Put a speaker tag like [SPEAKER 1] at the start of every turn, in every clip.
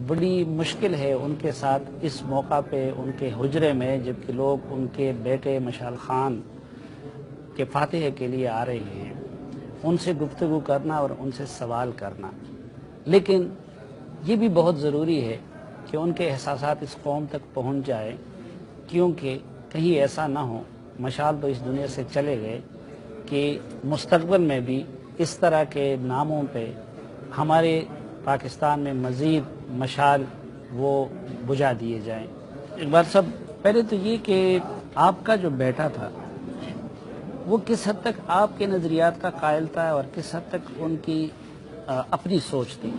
[SPEAKER 1] بڑی مشکل ہے ان کے ساتھ اس موقع پہ ان کے حجرے میں، جبکہ لوگ ان کے بیٹے مشعل خان کے فاتحے کے لیے آ رہے ہیں، ان سے گفتگو کرنا اور ان سے سوال کرنا. لیکن یہ بھی بہت ضروری ہے کہ ان کے احساسات اس قوم تک پہنچ جائے، کیونکہ کہیں ایسا نہ ہو، مشعل تو اس دنیا سے چلے گئے، کہ مستقبل میں بھی اس طرح کے ناموں پہ ہمارے پاکستان میں مزید مشعل وہ بجھا دیے جائیں. اقبال صاحب، پہلے تو یہ کہ آپ کا جو بیٹا تھا وہ کس حد تک آپ کے نظریات کا قائل تھا اور کس حد تک ان کی اپنی سوچ تھی؟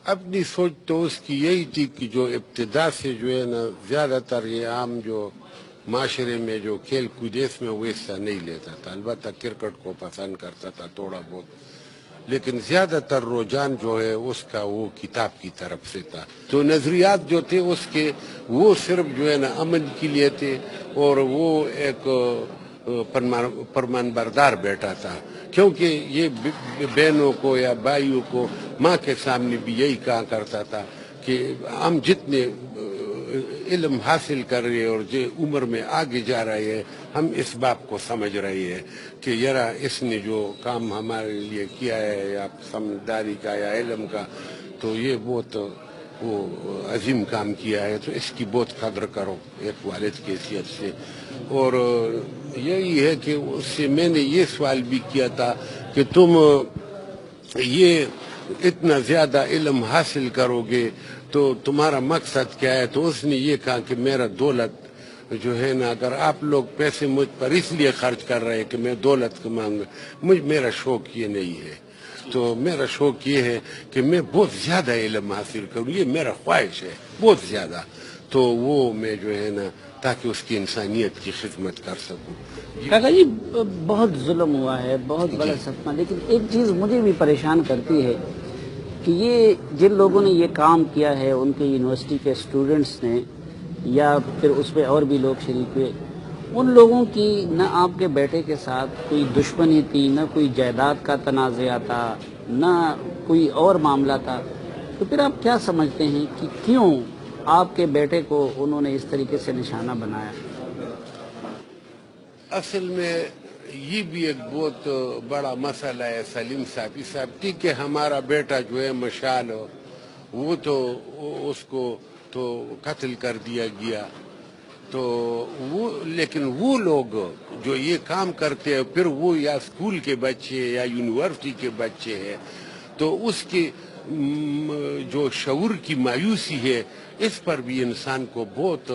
[SPEAKER 2] اپنی سوچ تو اس کی یہی تھی کہ جو ابتدا سے جو ہے نا زیادہ تر یہ عام جو معاشرے میں جو کھیل کود اس میں وہ حصہ نہیں لیتا تھا. البتہ کرکٹ کو پسند کرتا تھا تھوڑا بہت، لیکن زیادہ تر رجحان جو ہے اس کا وہ کتاب کی طرف سے تھا. تو نظریات جو تھے اس کے وہ صرف جو ہے نا امن کے لیے تھے، اور وہ ایک فرمان بردار بیٹا تھا، کیونکہ یہ بہنوں کو یا بھائیوں کو ماں کے سامنے بھی یہی کہا کرتا تھا کہ ہم جتنے علم حاصل کر رہے اور جو عمر میں آگے جا رہے ہیں، ہم اس بات کو سمجھ رہے ہیں کہ یرا اس نے جو کام ہمارے لیے کیا ہے یا سمجھداری کا یا علم کا، تو یہ بہت وہ عظیم کام کیا ہے، تو اس کی بہت قدر کرو ایک والد کی حیثیت سے. اور یہی ہے کہ اس سے میں نے یہ سوال بھی کیا تھا کہ تم یہ اتنا زیادہ علم حاصل کرو گے تو تمہارا مقصد کیا ہے؟ تو اس نے یہ کہا کہ میرا دولت جو ہے نا، اگر آپ لوگ پیسے مجھ پر اس لیے خرچ کر رہے ہیں کہ میں دولت کماؤں گا، میرا شوق یہ نہیں ہے. تو میرا شوق یہ ہے کہ میں بہت زیادہ علم حاصل کروں، یہ میرا خواہش ہے بہت زیادہ. تو وہ میں جو ہے نا تاکہ اس کی انسانیت کی خدمت کر سکوں.
[SPEAKER 1] کاکا جی، بہت ظلم ہوا ہے، بہت بڑا صدمہ، لیکن ایک چیز مجھے بھی پریشان کرتی ہے کہ یہ جن لوگوں نے یہ کام کیا ہے، ان کے یونیورسٹی کے اسٹوڈنٹس نے یا پھر اس میں اور بھی لوگ شریک ہوئے، ان لوگوں کی نہ آپ کے بیٹے کے ساتھ کوئی دشمنی تھی، نہ کوئی جائیداد کا تنازعہ تھا، نہ کوئی اور معاملہ تھا. تو پھر آپ کیا سمجھتے ہیں کہ کیوں آپ کے بیٹے کو انہوں نے اس طریقے سے نشانہ بنایا؟
[SPEAKER 2] اصل میں یہ بھی ایک بہت بڑا مسئلہ ہے سلیم صاحب کہ ہمارا بیٹا جو ہے مشعل، وہ تو اس کو تو قتل کر دیا گیا. تو وہ لیکن وہ لوگ جو یہ کام کرتے ہیں پھر وہ یا اسکول کے بچے یا یونیورسٹی کے بچے ہیں، تو اس کی جو شعور کی مایوسی ہے، اس پر بھی انسان کو بہت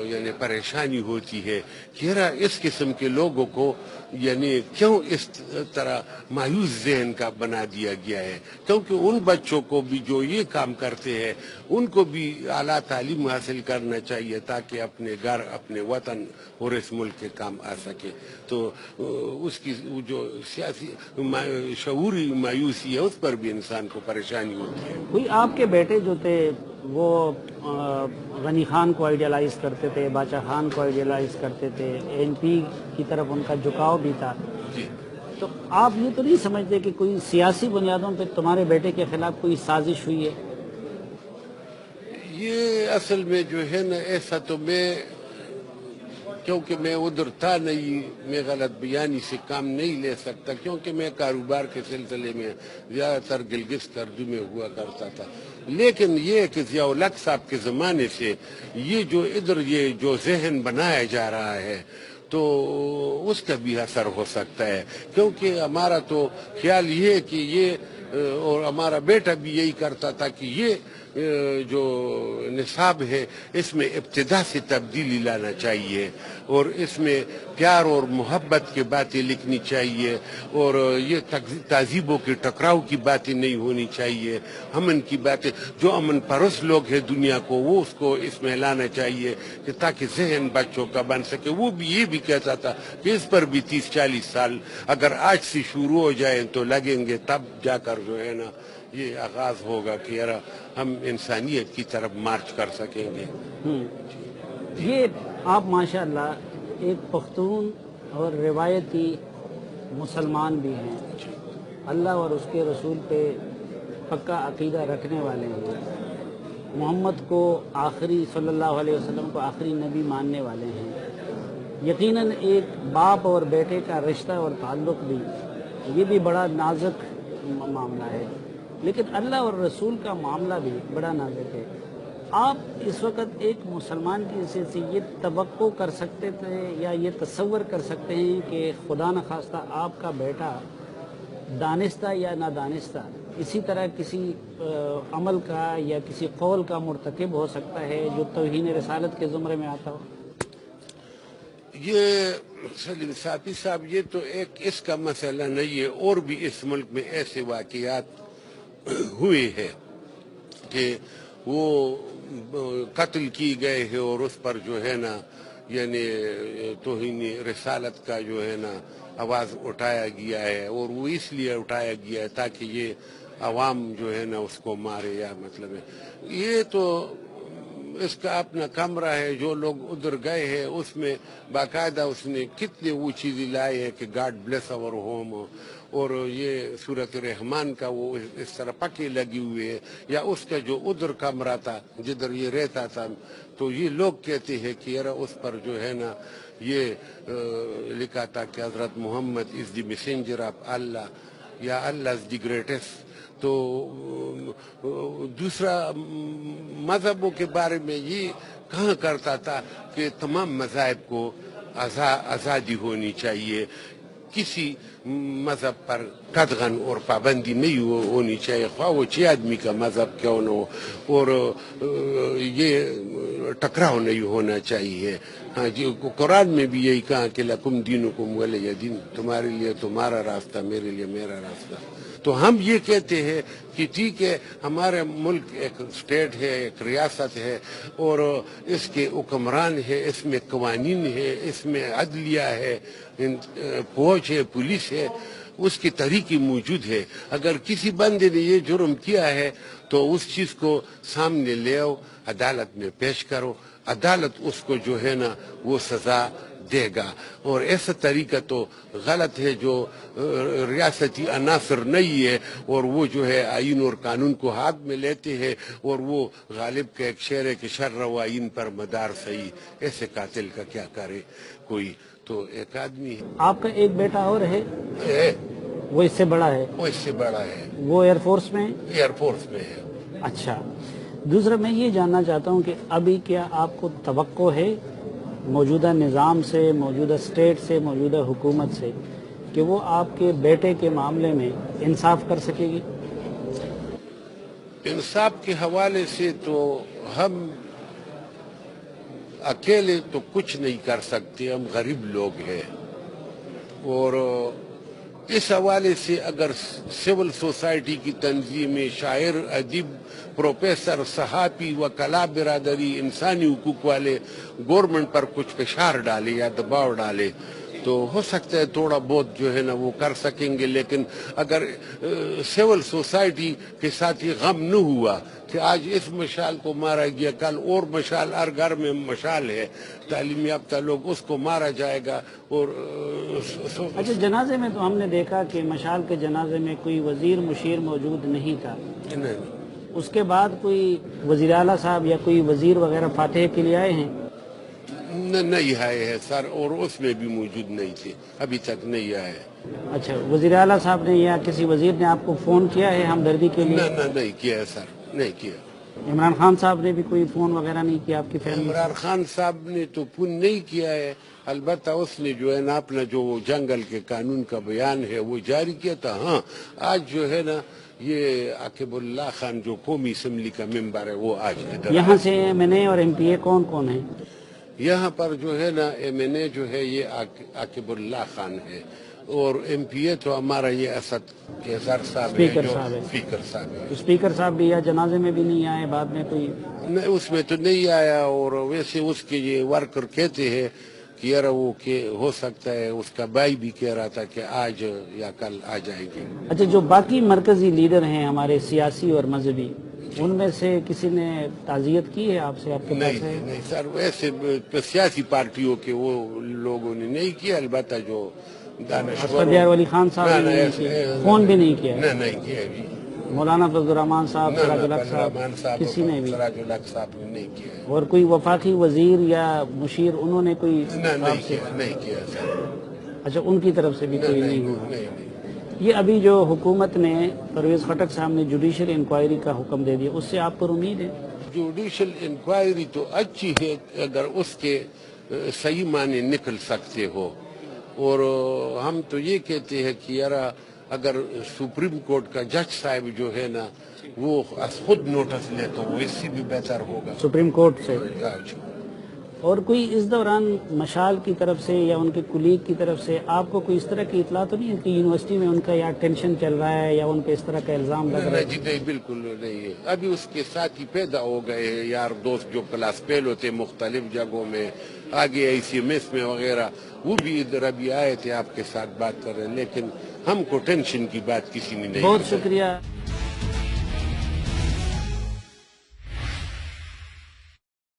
[SPEAKER 2] یعنی پریشانی ہوتی ہے کہ اس قسم کے لوگوں کو یعنی کیوں اس طرح مایوس ذہن کا بنا دیا گیا ہے. کیونکہ ان بچوں کو بھی جو یہ کام کرتے ہیں ان کو بھی اعلیٰ تعلیم حاصل کرنا چاہیے تاکہ اپنے گھر، اپنے وطن اور اس ملک کے کام آ سکے. تو اس کی جو سیاسی شعوری مایوسی ہے اس پر بھی انسان کو پریشانی ہوتی ہے.
[SPEAKER 1] کوئی آپ کے بیٹے جو تھے وہ غنی خان کو آئیڈیلائز کرتے تھے، باچا خان کو آئیڈیلائز کرتے تھے، این پی کی طرف ان کا جھکاؤ بھی تھا.
[SPEAKER 2] جی،
[SPEAKER 1] تو آپ یہ تو نہیں سمجھتے کہ کوئی سیاسی بنیادوں پہ تمہارے بیٹے کے خلاف کوئی سازش ہوئی ہے؟
[SPEAKER 2] یہ اصل میں جو ہے نا ایسا تو کیونکہ میں ادھر تھا نہیں، میں غلط بیانی سے کام نہیں لے سکتا، کیونکہ میں کاروبار کے سلسلے میں زیادہ تر گلگت کردو میں ہوا کرتا تھا. لیکن یہ کہ ضیاء الحق صاحب کے زمانے سے یہ جو ادھر یہ جو ذہن بنایا جا رہا ہے تو اس کا بھی اثر ہو سکتا ہے. کیونکہ ہمارا تو خیال یہ ہے کہ یہ اور ہمارا بیٹا بھی یہی کرتا تھا کہ یہ جو نصاب ہے اس میں ابتدا سے تبدیلی لانا چاہیے، اور اس میں پیار اور محبت کی باتیں لکھنی چاہیے، اور یہ تہذیبوں کے ٹکراؤ کی باتیں نہیں ہونی چاہیے. امن کی باتیں، جو امن پرست لوگ ہیں دنیا کو، وہ اس کو اس میں لانا چاہیے کہ تاکہ ذہن بچوں کا بن سکے. وہ بھی یہ بھی کہتا تھا کہ اس پر بھی 30-40 سال اگر آج سے شروع ہو جائیں تو لگیں گے، تب جا کر جو ہے نا یہ آغاز ہوگا کہ یار ہم انسانیت کی طرف مارچ کر سکیں گے.
[SPEAKER 1] یہ آپ ماشاءاللہ ایک پختون اور روایتی مسلمان بھی ہیں، اللہ اور اس کے رسول پہ پکا عقیدہ رکھنے والے ہیں، محمد کو آخری صلی اللہ علیہ وسلم کو آخری نبی ماننے والے ہیں، یقیناً ایک باپ اور بیٹے کا رشتہ اور تعلق بھی یہ بھی بڑا نازک معاملہ ہے، لیکن اللہ اور رسول کا معاملہ بھی بڑا نازک ہے۔ آپ اس وقت ایک مسلمان کی حیثیت سے یہ توقع کر سکتے تھے یا یہ تصور کر سکتے ہیں کہ خدا نخواستہ آپ کا بیٹا دانستہ یا نادانستہ اسی طرح کسی عمل کا یا کسی قول کا مرتکب ہو سکتا ہے جو توہین رسالت کے زمرے میں آتا ہو؟
[SPEAKER 2] یہ سلیم صافی صاحب، یہ تو ایک اس کا مسئلہ نہیں ہے، اور بھی اس ملک میں ایسے واقعات ہوئے ہیں کہ وہ قتل کی گئے ہیں اور اس پر جو ہے نا یعنی توہین رسالت کا جو ہے نا آواز اٹھایا گیا ہے، اور وہ اس لیے اٹھایا گیا ہے تاکہ یہ عوام جو ہے نا اس کو مارے، یا مطلب ہے یہ تو اس کا اپنا کمرہ ہے، جو لوگ ادھر گئے ہیں اس میں باقاعدہ اس نے کتنے وہ چیزیں لائی ہے کہ گاڈ بلیس اور ہوم، اور یہ سورت رحمان کا وہ اس طرح پکے لگی ہوئے ہے، یا اس کا جو ادھر کمرہ تھا جدھر یہ رہتا تھا، تو یہ لوگ کہتے ہیں کہ یار اس پر جو ہے نا یہ لکھا تھا کہ حضرت محمد از دی میسنجر آف اللہ، یا اللہ از دی گریٹسٹ۔ تو دوسرا مذہبوں کے بارے میں یہ کہاں کرتا تھا کہ تمام مذاہب کو آزادی ہونی چاہیے، کسی مذہب پر قدغن اور پابندی نہیں ہونی چاہیے، خواہ وہ چھ آدمی کا مذہب کیوں نہ ہو، اور یہ ٹکراؤ نہیں ہونا چاہیے۔ ہاں جی، قرآن میں بھی یہی کہا کہ لکم دینکم ولی دین، تمہارے لیے تمہارا راستہ، میرے لیے میرا راستہ۔ تو ہم یہ کہتے ہیں کہ ٹھیک ہے، ہمارا ملک ایک اسٹیٹ ہے، ایک ریاست ہے، اور اس کے حکمران ہے، اس میں قوانین ہے، اس میں عدلیہ ہے، فوج ہے، پولیس ہے، اس کی طریقے موجود ہے۔ اگر کسی بندے نے یہ جرم کیا ہے تو اس چیز کو سامنے لے آؤ، عدالت میں پیش کرو، عدالت اس کو جو ہے نا وہ سزا دے گا۔ اور ایسا طریقہ تو غلط ہے جو ریاستی عناصر نہیں ہے، اور وہ جو ہے آئین اور قانون کو ہاتھ میں لیتے ہیں، اور وہ غالب کا ایک شعر ہے کہ شر و آئین پر مدار صحیح، ایسے قاتل کا کیا کرے کوئی، تو ایک آدمی
[SPEAKER 1] آپ کا ایک بیٹا اور ہے، وہ اس سے بڑا ہے؟
[SPEAKER 2] وہ اس سے بڑا ہے،
[SPEAKER 1] وہ ایئر فورس میں ہے؟
[SPEAKER 2] ایئر فورس میں ہے۔
[SPEAKER 1] اچھا، دوسرا میں یہ جاننا چاہتا ہوں کہ ابھی کیا آپ کو توقع ہے موجودہ نظام سے، موجودہ اسٹیٹ سے، موجودہ حکومت سے کہ وہ آپ کے بیٹے کے معاملے میں انصاف کر سکے گی؟
[SPEAKER 2] انصاف کے حوالے سے تو ہم اکیلے تو کچھ نہیں کر سکتے، ہم غریب لوگ ہیں، اور اس حوالے سے اگر سول سوسائٹی کی تنظیمیں، شاعر، ادیب، پروفیسر، صحافی، وکلاء برادری، انسانی حقوق والے گورنمنٹ پر کچھ فشار ڈالے یا دباؤ ڈالے تو ہو سکتا ہے تھوڑا بہت جو ہے نا وہ کر سکیں گے، لیکن اگر سول سوسائٹی کے ساتھ یہ غم نہ ہوا کہ آج اس مشال کو مارا گیا، کل اور مشال، ہر گھر میں مشال ہے، تعلیم یافتہ لوگ اس کو مارا جائے گا، اور
[SPEAKER 1] اچھا، جنازے میں تو ہم نے دیکھا کہ مشال کے جنازے میں کوئی وزیر مشیر موجود نہیں تھا، اس کے بعد کوئی وزیر اعلیٰ صاحب یا کوئی وزیر وغیرہ فاتح کے لیے آئے ہیں؟
[SPEAKER 2] نہیں آئے ہیں سر، اور اس میں بھی موجود نہیں تھے، ابھی تک نہیں آئے۔
[SPEAKER 1] اچھا، وزیر اعلیٰ صاحب نے یا کسی وزیر نے آپ کو فون کیا ہے ہمدردی کے لیے؟
[SPEAKER 2] نہیں کیا ہے سر، نہیں کیا۔
[SPEAKER 1] عمران خان صاحب نے بھی کوئی فون وغیرہ نہیں کیا آپ کی فیملی؟
[SPEAKER 2] عمران خان صاحب نے تو فون نہیں کیا ہے، البتہ اس نے جو ہے نا اپنا جو جنگل کے قانون کا بیان ہے وہ جاری کیا تھا۔ ہاں، آج جو ہے نا یہ عاقب اللہ خان جو قومی اسمبلی کا ممبر ہے وہ آج ادھر
[SPEAKER 1] یہاں سے ایم این اے اور ایم پی اے کون کون ہیں؟
[SPEAKER 2] یہاں پر جو ہے نا ایم این اے جو ہے یہ عاقب اللہ خان ہے، اور ایم پی اے تو ہمارا یہ اسد اظہر صاحب ہے،
[SPEAKER 1] اسپیکر صاحب ہے۔
[SPEAKER 2] اسپیکر صاحب ہے۔
[SPEAKER 1] اسپیکر صاحب بھی یا جنازے میں بھی نہیں آئے، بعد میں کوئی؟
[SPEAKER 2] نہیں، اس میں تو نہیں آیا، اور ویسے اس کے یہ ورکر کہتے ہیں کہ یار وہ کہ ہو سکتا ہے، اس کا بھائی بھی کہہ رہا تھا کہ آج یا کل آ جائے گی۔
[SPEAKER 1] اچھا، جو باقی مرکزی لیڈر ہیں ہمارے سیاسی اور مذہبی، ان میں سے کسی نے تعزیت کی ہے آپ سے؟ آپ کے پاس ہے؟
[SPEAKER 2] نہیں سر، ویسے سیاسی پارٹیوں کے وہ لوگوں نے نہیں کیا، البتہ جو
[SPEAKER 1] اسد یار ولی خان صاحب نے فون بھی نہیں کیا؟
[SPEAKER 2] نہیں کیا ابھی۔
[SPEAKER 1] مولانا فضل الرحمان صاحب, سراج الحق
[SPEAKER 2] رحمان
[SPEAKER 1] صاحب, کسی نے بھی؟
[SPEAKER 2] سراج الحق صاحب نے نہیں کیا ہے.
[SPEAKER 1] اور کوئی وفاقی وزیر یا مشیر انہوں نے کوئی
[SPEAKER 2] نہیں کیا سر.
[SPEAKER 1] اچھا, ان کی طرف سے بھی کوئی نہیں ہوا؟
[SPEAKER 2] نہیں.
[SPEAKER 1] یہ ابھی جو حکومت نے پرویز خٹک صاحب نے جوڈیشل انکوائری کا حکم دے دیا, اس سے آپ پر امید ہے؟
[SPEAKER 2] جوڈیشل انکوائری تو اچھی ہے اگر اس کے صحیح معنی نکل سکتے ہو, اور ہم تو یہ کہتے ہیں کہ یار اگر سپریم کورٹ کا جج صاحب جو ہے نا وہ خود نوٹس لے تو وہ اس سے بھی بہتر ہوگا
[SPEAKER 1] سپریم کورٹ سے. اور کوئی اس دوران مشال کی طرف سے یا ان کے کلیگ کی طرف سے آپ کو کوئی اس طرح کی اطلاع تو نہیں ہے کہ یونیورسٹی میں ان کا یا ٹینشن چل رہا ہے یا ان پہ اس طرح کا الزام لگ رہا ہے؟
[SPEAKER 2] جی نہیں, بالکل نہیں ہے. ابھی اس کے ساتھ ہی پیدا ہو گئے ہیں یار دوست جو کلاس فیل ہوتے مختلف جگہوں میں, آگے ICMS میں وغیرہ, وہ بھی ادھر ابھی آئے تھے آپ کے ساتھ بات کر رہے ہیں, لیکن ہم کو ٹینشن کی بات کسی نے نہیں.
[SPEAKER 1] بہت شکریہ.